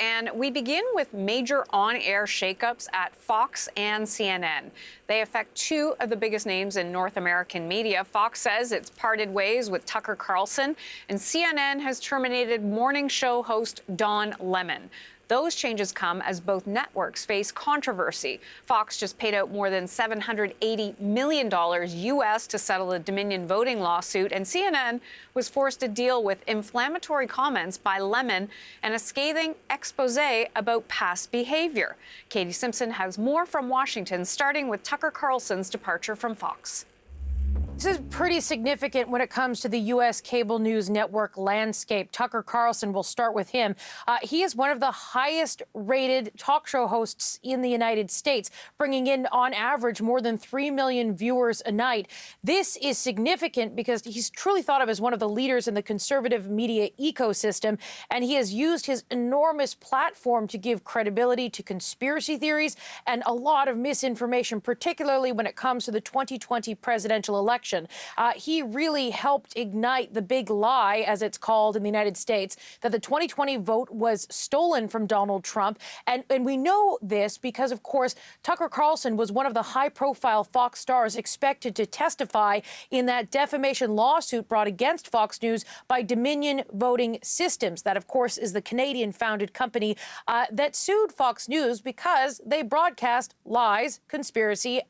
And we begin with major on-air shakeups at Fox and CNN. They affect two of the biggest names in North American media. Fox says it's parted ways with Tucker Carlson, and CNN has terminated morning show host Don Lemon. Those changes come as both networks face controversy. Fox just paid out more than $780 million U.S. to settle a Dominion voting lawsuit, and CNN was forced to deal with inflammatory comments by Lemon and a scathing expose about past behavior. Katie Simpson has more from Washington, starting with Tucker Carlson's departure from Fox. This is pretty significant when it comes to the U.S. cable news network landscape. Tucker Carlson, we'll start with him. He is one of the highest-rated talk show hosts in the United States, bringing in, on average, more than 3 million viewers a night. This is significant because he's truly thought of as one of the leaders in the conservative media ecosystem, and he has used his enormous platform to give credibility to conspiracy theories and a lot of misinformation, particularly when it comes to the 2020 presidential election. He really helped ignite the big lie, as it's called in the United States, that the 2020 vote was stolen from Donald Trump. And we know this because, of course, Tucker Carlson was one of the high-profile Fox stars expected to testify in that defamation lawsuit brought against Fox News by Dominion Voting Systems. That, of course, is the Canadian-founded company that sued Fox News because they broadcast lies, conspiracy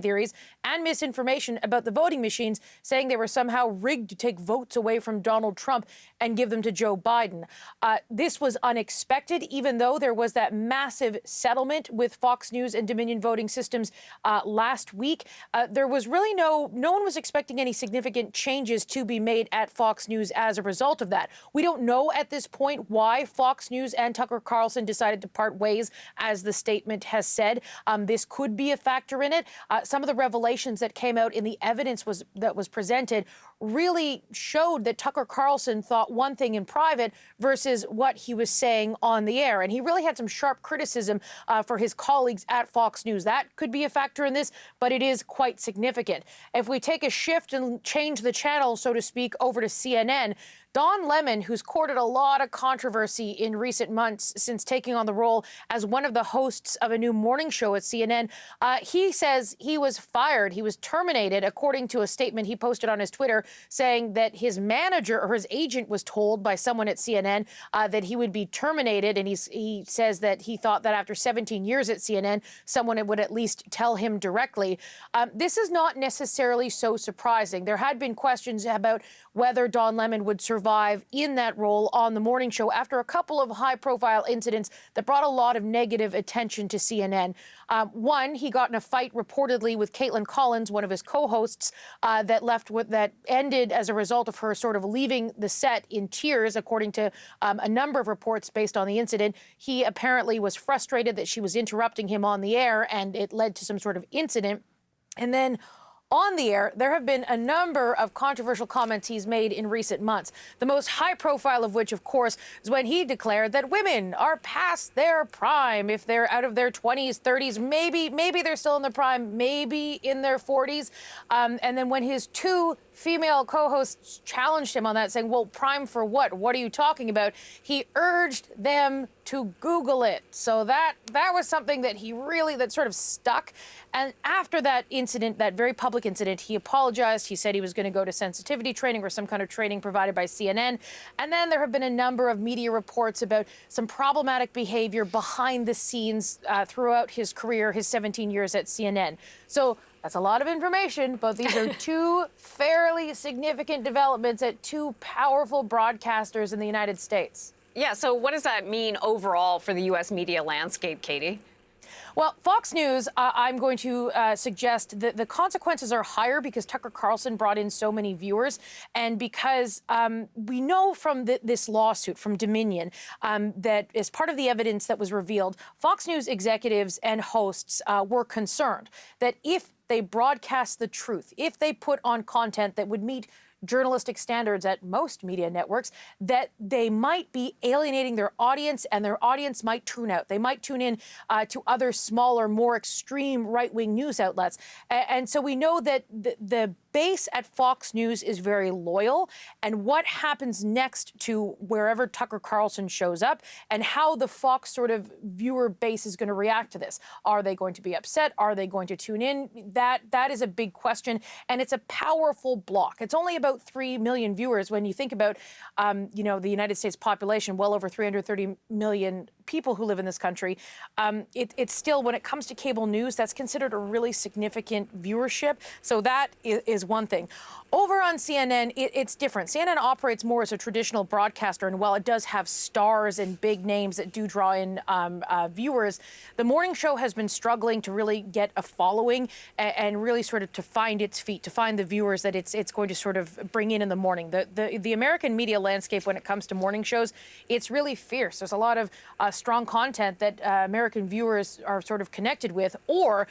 theories, and misinformation about the voting machines, saying they were somehow rigged to take votes away from Donald Trump and give them to Joe Biden. This was unexpected, even though there was that massive settlement with Fox News and Dominion Voting Systems last week. There was really no one was expecting any significant changes to be made at Fox News as a result of that. We don't know at this point why Fox News and Tucker Carlson decided to part ways, as the statement has said. This could be a factor in it. Some of the revelations that came out in the evidence that was presented really showed that Tucker Carlson thought one thing in private versus what he was saying on the air. And he really had some sharp criticism for his colleagues at Fox News. That could be a factor in this, but it is quite significant. If we take a shift and change the channel, so to speak, over to CNN, Don Lemon, who's courted a lot of controversy in recent months since taking on the role as one of the hosts of a new morning show at CNN, he says he was fired. He was terminated, according to a statement he posted on his Twitter, saying that his manager or his agent was told by someone at CNN that he would be terminated. And he says that he thought that after 17 years at CNN, someone would at least tell him directly. This is not necessarily so surprising. There had been questions about whether Don Lemon would survive in that role on the morning show after a couple of high-profile incidents that brought a lot of negative attention to CNN. One, he got in a fight reportedly with Caitlin Collins, one of his co-hosts, that ended as a result of her sort of leaving the set in tears, according to a number of reports based on the incident. He apparently was frustrated that she was interrupting him on the air, and it led to some sort of incident. And then on the air, there have been a number of controversial comments he's made in recent months, the most high profile of which, of course, is when he declared that women are past their prime. If they're out of their 20s, 30s, maybe they're still in their prime, maybe in their 40s. And then when his two female co-hosts challenged him on that, saying, well, prime for what? What are you talking about? He urged them to Google it. So that was something that that sort of stuck. And after that incident, that very public incident, he apologized. He said he was going to go to sensitivity training or some kind of training provided by CNN. And then there have been a number of media reports about some problematic behavior behind the scenes throughout his career, his 17 years at CNN. So that's a lot of information, but these are two fairly significant developments at two powerful broadcasters in the United States. Yeah, so what does that mean overall for the U.S. media landscape, Katie? Well, Fox News, I'm going to suggest that the consequences are higher because Tucker Carlson brought in so many viewers, and because we know from this lawsuit from Dominion that as part of the evidence that was revealed, Fox News executives and hosts were concerned that if they broadcast the truth, if they put on content that would meet journalistic standards at most media networks, that they might be alienating their audience, and their audience might tune out. They might tune in to other smaller, more extreme right-wing news outlets. And so we know that the base at Fox News is very loyal, and what happens next to wherever Tucker Carlson shows up and how the Fox sort of viewer base is going to react to this. Are they going to be upset? Are they going to tune in? That is a big question, and it's a powerful block. It's only about 3 million viewers when you think about, the United States population, well over 330 million people who live in this country. It's still, when it comes to cable news, that's considered a really significant viewership. So that is one thing. Over on CNN, it's different. CNN operates more as a traditional broadcaster, and while it does have stars and big names that do draw in viewers, the morning show has been struggling to really get a following and really sort of to find its feet, to find the viewers that it's going to sort of bring in the morning. The American media landscape when it comes to morning shows, it's really fierce. There's a lot of strong content that American viewers are sort of connected with, or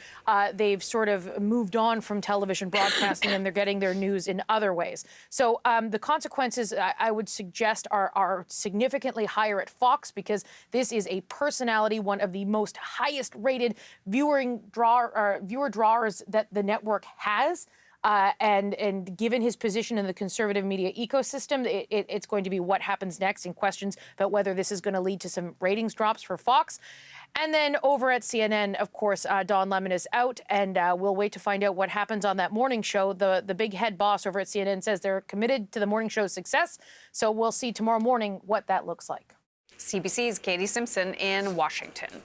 they've sort of moved on from television broadcasting and they're getting their news in other ways. So the consequences, I would suggest, are significantly higher at Fox, because this is a personality, one of the most highest rated viewer drawers that the network has. And given his position in the conservative media ecosystem, it's going to be what happens next, and questions about whether this is going to lead to some ratings drops for Fox. And then over at CNN, of course, Don Lemon is out, and we'll wait to find out what happens on that morning show. The big head boss over at CNN says they're committed to the morning show's success, so we'll see tomorrow morning what that looks like. CBC's Katie Simpson in Washington.